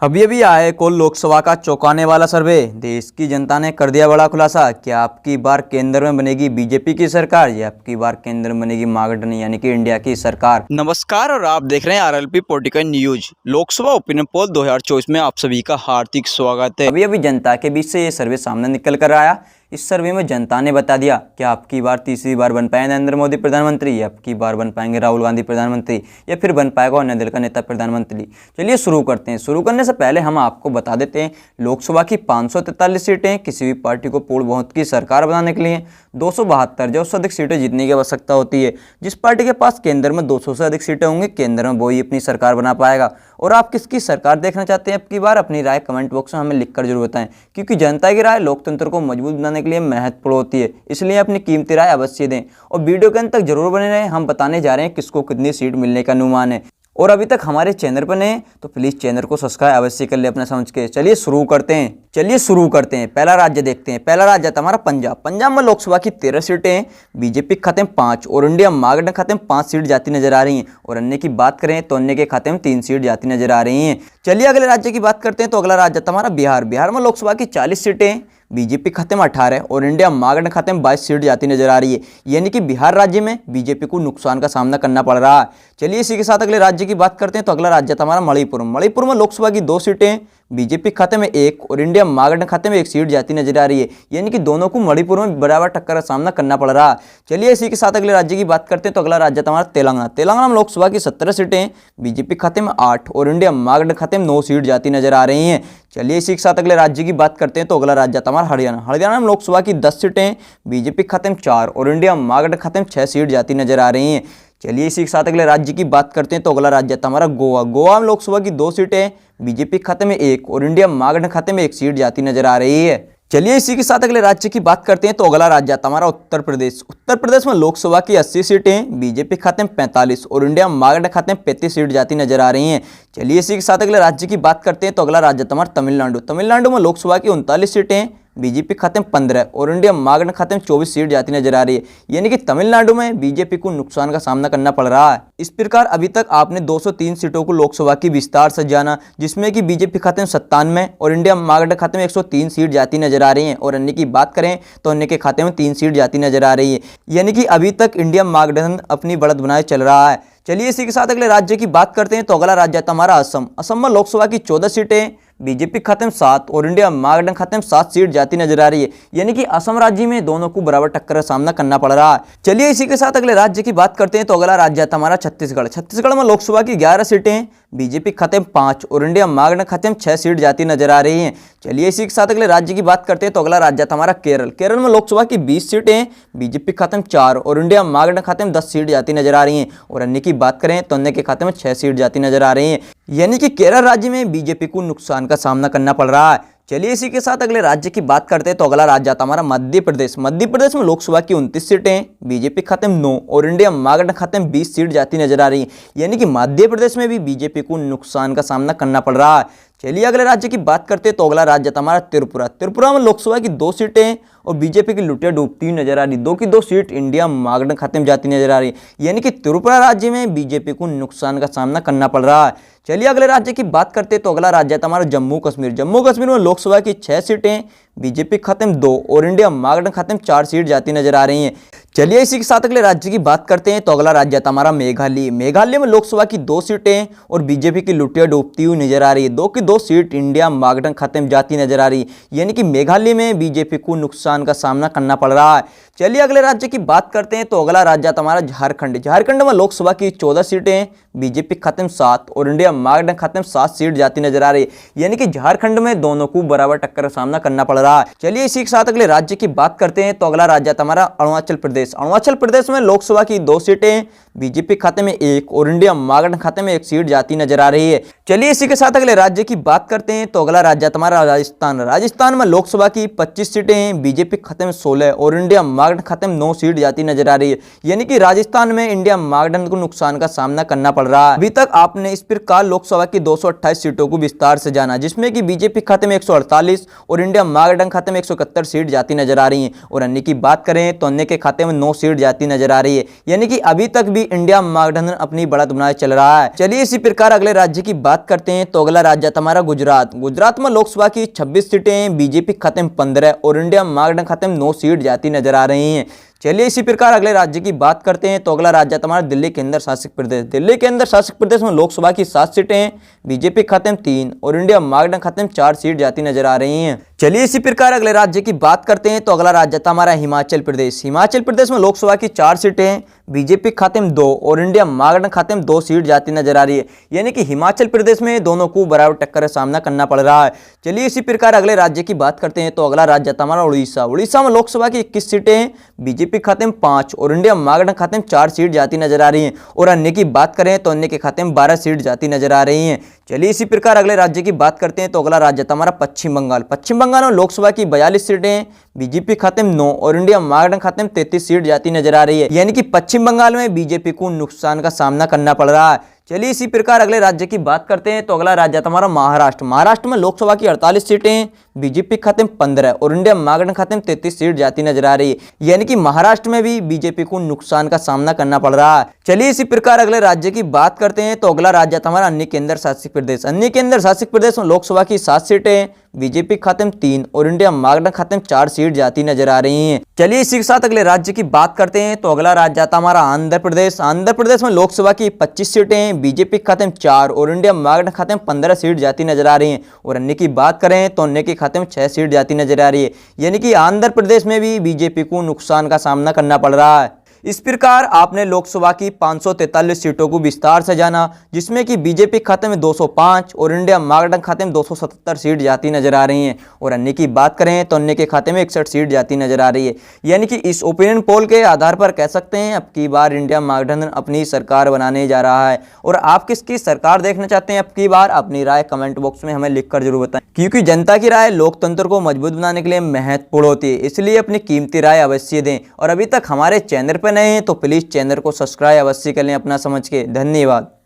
अभी अभी आए कुल लोकसभा का चौंकाने वाला सर्वे। देश की जनता ने कर दिया बड़ा खुलासा। क्या आपकी बार केंद्र में बनेगी बीजेपी की सरकार या आपकी बार केंद्र में बनेगी महागठबंधन यानी कि इंडिया की सरकार। नमस्कार और आप देख रहे हैं RLP political news. Lok Sabha opinion poll 2024 में आप सभी का हार्दिक स्वागत है। अभी अभी जनता के बीच से ये सर्वे सामने निकल कर आया। इस सर्वे में जनता ने बता दिया कि आपकी बार तीसरी बार बन पाए नरेंद्र मोदी प्रधानमंत्री या आपकी बार बन पाएंगे राहुल गांधी प्रधानमंत्री या फिर बन पाएगा अन्य दल का नेता प्रधानमंत्री। चलिए शुरू करते हैं। शुरू करने से पहले हम आपको बता देते हैं लोकसभा की 543 सीटें किसी भी पार्टी को पूर्ण बहुमत की सरकार बनाने के लिए 272 या उससे अधिक सीटें जीतने की आवश्यकता होती है। जिस पार्टी के पास केंद्र में 200 से अधिक सीटें होंगी केंद्र में वही अपनी सरकार बना पाएगा। और आप किसकी सरकार देखना चाहते हैं अब की बार अपनी राय कमेंट बॉक्स में हमें लिखकर जरूर बताएं, क्योंकि जनता की राय लोकतंत्र को मजबूत बनाने के लिए महत्वपूर्ण होती है। इसलिए अपनी कीमती राय अवश्य दें और वीडियो के अंत तक जरूर बने रहें। हम बताने जा रहे हैं किसको कितनी सीट मिलने का अनुमान है। और अभी तक हमारे चैनल पर नहीं तो प्लीज चैनल को सब्सक्राइब अवश्य कर ले अपना समझ के। चलिए शुरू करते हैं। पहला राज्य देखते हैं। पहला राज्य हमारा पंजाब। पंजाब में लोकसभा की 13 सीटें, बीजेपी के खाते में 5 और इंडिया महागठबंधन खाते में 5 सीट जाती नजर आ रही हैं। और अन्य की बात करें तो अन्य के खाते में 3 सीट जाती नजर आ रही हैं। चलिए अगले राज्य की बात करते हैं। तो अगला राज्य हमारा बिहार। बिहार में लोकसभा की 40 सीटें, बीजेपी खाते में 18 और इंडिया महागठबंधन खाते में 22 सीट जाती नजर आ रही है। यानी कि बिहार राज्य में बीजेपी को नुकसान का सामना करना पड़ रहा है। चलिए इसी के साथ अगले राज्य की बात करते हैं। तो अगला राज्य हमारा मणिपुर। मणिपुर में लोकसभा की 2 सीटें, बीजेपी खाते में 1 और इंडिया महागठबंधन खाते में 1 सीट जाती नजर आ रही है। यानी कि दोनों को मणिपुर में बराबर टक्कर का सामना करना पड़ रहा है। चलिए इसी के साथ अगले राज्य की बात करते हैं। तो अगला राज्य हमारा तेलंगाना। तेलंगाना में लोकसभा की 17 सीटें, बीजेपी खाते में 8 और इंडिया महागठबंधन खाते में 9 सीट जाती नजर आ रही हैं। चलिए इसी के साथ अगले राज्य की बात करते हैं। तो अगला राज्य हमारा हरियाणा। हरियाणा में लोकसभा की 10 सीटें, बीजेपी खाते में 4 और इंडिया महागठबंधन खाते में 6 सीट जाती नजर आ रही हैं। चलिए इसी के साथ अगले राज्य की बात करते हैं। तो अगला राज्य हमारा गोवा। गोवा में लोकसभा की 2 सीटें, बीजेपी खाते में 1 और इंडिया महागठबंधन खाते में 1 सीट जाती नजर आ रही है। चलिए इसी के साथ अगले राज्य की बात करते हैं। तो अगला राज्य हमारा उत्तर प्रदेश। उत्तर प्रदेश में लोकसभा की 80 सीटें, बीजेपी खाते में 45 और इंडिया महागठबंधन खाते में 35 सीट जाती नजर आ रही हैं। चलिए इसी के साथ अगले राज्य की बात करते हैं। तो अगला राज्य हमारा तमिलनाडु। तमिलनाडु में लोकसभा की 39 सीटें, बीजेपी खाते में 15 और इंडिया महागठबंधन खाते में 24 सीट जाती नजर आ रही है। यानी कि तमिलनाडु में बीजेपी को नुकसान का सामना करना पड़ रहा है। इस प्रकार अभी तक आपने 203 सीटों को लोकसभा की विस्तार से जाना, जिसमें कि बीजेपी खाते में 97 और इंडिया महागठबंधन खाते में 103 सीट जाती नजर आ रही है। और अन्य की बात करें तो अन्य के खाते में 3 सीट जाती नजर आ रही है। यानी कि अभी तक इंडिया महागठबंधन अपनी बढ़त बनाए चल रहा है। चलिए इसी के साथ अगले राज्य की बात करते हैं। तो अगला राज्य हमारा असम। असम में लोकसभा की 14 सीटें, बीजेपी खाते में 7 और इंडिया महागठबंधन खाते में 7 सीट जाती नजर आ रही है। यानी कि असम राज्य में दोनों को बराबर टक्कर का सामना करना पड़ रहा है। चलिए इसी के साथ अगले राज्य की बात करते हैं। तो अगला राज्य हमारा छत्तीसगढ़। छत्तीसगढ़ में लोकसभा की 11 सीटें, बीजेपी खाते में 5 और इंडिया महागठबंधन खाते में 6 सीट जाती नजर आ रही हैं। चलिए इसी के साथ अगले राज्य की बात करते हैं। तो अगला राज्य हमारा केरल। केरल में लोकसभा की 20 सीटें, बीजेपी खाते में 4 और इंडिया महागठबंधन खाते में 10 सीट जाती नजर आ रही हैं। और अन्य की बात करें तो अन्य के खाते में 6 सीट जाती नजर आ रही हैं। यानी कि केरल राज्य में बीजेपी को नुकसान का सामना करना पड़ रहा है। चलिए इसी के साथ अगले राज्य की बात करते हैं। तो अगला राज्य आता हमारा मध्य प्रदेश। मध्य प्रदेश में लोकसभा की 29 सीटें, बीजेपी खाते में 9 और इंडिया महागठबंधन खाते में 20 सीट जाती नजर आ रही है। यानी कि मध्य प्रदेश में भी बीजेपी को नुकसान का सामना करना पड़ रहा है। चलिए अगले राज्य की बात करते हैं। तो अगला राज्य हमारा त्रिपुरा। त्रिपुरा में लोकसभा की 2 सीटें और बीजेपी की लुटिया डूबती हुई नजर आ रही। 2 की 2 सीट इंडिया महागठबंधन खाते में जाती नजर आ रही। यानी कि त्रिपुरा राज्य में बीजेपी को नुकसान का सामना करना पड़ रहा है। चलिए अगले राज्य की बात करते हैं। तो अगला राज्य हमारा जम्मू कश्मीर। जम्मू कश्मीर में लोकसभा की 6 सीटें, बीजेपी खाते में 2 और इंडिया महागठबंधन खाते में 4 सीट जाती नजर आ रही हैं। चलिए इसी के साथ अगले राज्य की बात करते हैं। तो अगला राज्य हमारा मेघालय। मेघालय में लोकसभा की 2 सीटें और बीजेपी की लुटिया डूबती हुई नजर आ रही है। 2 की 2 सीट इंडिया महागठबंधन खाते में जाती नजर आ रही है। यानी कि मेघालय में बीजेपी को नुकसान का सामना करना पड़ रहा है। चलिए अगले राज्य की बात करते हैं। तो अगला राज्य हमारा झारखंड। झारखंड में लोकसभा की 14 सीटें, बीजेपी खाते में 7 और इंडिया महागठबंधन खाते में 7 सीट जाती नजर आ रही है। यानी कि झारखंड में दोनों को बराबर टक्कर का सामना करना पड़ रहा है। चलिए इसी के साथ अगले राज्य की बात करते हैं। तो अगला राज्य हमारा अरुणाचल प्रदेश। अरुणाचल प्रदेश में लोकसभा की 2 सीटें, बीजेपी खाते में 1 और इंडिया महागठबंधन खाते में 1 सीट जाती नजर आ रही है। चलिए इसी के साथ अगले राज्य की बात करते हैं। तो अगला राज्य हमारा राजस्थान। राजस्थान में लोकसभा की 25 सीटें, बीजेपी खाते में 16 और इंडिया महागठबंधन महागठबंधन खाते में 9 सीट जाती नजर आ रही है। यानी कि राजस्थान में इंडिया महागठबंधन को नुकसान का सामना करना पड़ रहा है। अभी तक आपने इस प्रकार लोकसभा की 228 सीटों को विस्तार से जाना, जिसमें कि बीजेपी खाते में 148 और इंडिया महागठबंधन खाते में 171 सीट जाती नजर आ रही है। और अन्य की बात करें तो अन्य के खाते में 9 सीट जाती नजर आ रही है। यानी कि अभी तक भी इंडिया महागठबंधन अपनी बढ़त बनाए चल रहा है। चलिए इसी प्रकार अगले राज्य की बात करते हैं। तो अगला राज्य हमारा गुजरात। गुजरात में लोकसभा की 26 सीटें, बीजेपी खाते में 15 और इंडिया महागठबंधन खाते में 9 सीट जाती नजर आ रही हैं। चलिए इसी प्रकार अगले राज्य की बात करते हैं। तो अगला राज्य हमारा दिल्ली केंद्र शासित प्रदेश। दिल्ली केंद्र शासित प्रदेश में लोकसभा की 7 सीटें, बीजेपी खाते में 3 और इंडिया महागठबंधन खाते में 4 सीट जाती नजर आ रही हैं। चलिए इसी प्रकार अगले राज्य की बात करते हैं। तो अगला राज्य था हमारा हिमाचल प्रदेश। हिमाचल प्रदेश में लोकसभा की 4 सीटें, बीजेपी खाते में 2 और इंडिया महागठबंधन खाते में 2 सीट जाती नजर आ रही है। यानी कि हिमाचल प्रदेश में दोनों को बराबर टक्कर का सामना करना पड़ रहा है। चलिए इसी प्रकार अगले राज्य की बात करते हैं। तो अगला राज्य था हमारा उड़ीसा। उड़ीसा में लोकसभा की 21 सीटें, बीजेपी खाते में 5 और इंडिया महागठबंधन खाते में 4 सीट जाती नजर आ रही हैं। और अन्य की बात करें तो अन्य के खाते में 12 सीट जाती नजर आ रही हैं। चलिए इसी प्रकार अगले राज्य की बात करते हैं। तो अगला राज्य था हमारा पश्चिम बंगाल। पश्चिम बंगाल में लोकसभा की 42 सीटें, बीजेपी खाते में 9 और इंडिया महागठबंधन खाते में 33 सीट जाती नजर आ रही है। यानी कि पश्चिम बंगाल में बीजेपी को नुकसान का सामना करना पड़ रहा है। चलिए इसी प्रकार अगले राज्य की बात करते हैं। तो अगला राज्य हमारा महाराष्ट्र। महाराष्ट्र में लोकसभा की 48 सीटें, बीजेपी खाते में 15 और इंडिया महागठबंधन खाते में 33 सीट जाती नजर आ रही है। यानी कि महाराष्ट्र में भी बीजेपी को नुकसान का सामना करना पड़ रहा है। चलिए इसी प्रकार अगले राज्य की बात करते हैं। तो अगला राज्य हमारा अन्य केंद्र शासित प्रदेश। अन्य केंद्र शासित प्रदेश में लोकसभा की 7 सीटें, बीजेपी खाते में 3 और इंडिया महागठबंधन खाते में 4 सीट जाती नजर आ रही हैं। चलिए इसी के साथ अगले राज्य की बात करते हैं। तो अगला राज्य आता हमारा आंध्र प्रदेश। आंध्र प्रदेश में लोकसभा की 25 सीटें, बीजेपी खाते में 4 और इंडिया महागठबंधन खाते में 15 सीट जाती नजर आ रही हैं। और अन्य की बात करें तो अन्य के खाते में 6 सीट जाती नजर आ रही है। यानी कि आंध्र प्रदेश में भी बीजेपी को नुकसान का सामना करना पड़ रहा है। इस प्रकार आपने लोकसभा की 543 सीटों को विस्तार से जाना, जिसमें कि बीजेपी खाते में 205 और इंडिया महागठबंधन खाते में 277 सीट जाती नजर आ रही हैं। और अन्य की बात करें तो अन्य के खाते में 61 सीट जाती नजर आ रही है। यानी कि इस ओपिनियन पोल के आधार पर कह सकते हैं अब की बार इंडिया महागठबंधन अपनी सरकार बनाने जा रहा है। और आप किसकी सरकार देखना चाहते हैं अब की बार, अपनी राय कमेंट बॉक्स में हमें लिखकर जरूर बताएं, क्योंकि जनता की राय लोकतंत्र को मजबूत बनाने के लिए महत्वपूर्ण होती है। इसलिए अपनी कीमती राय अवश्य दें। और अभी तक हमारे चैनल पर नए हैं तो प्लीज चैनल को सब्सक्राइब अवश्य कर लें अपना समझ के। धन्यवाद।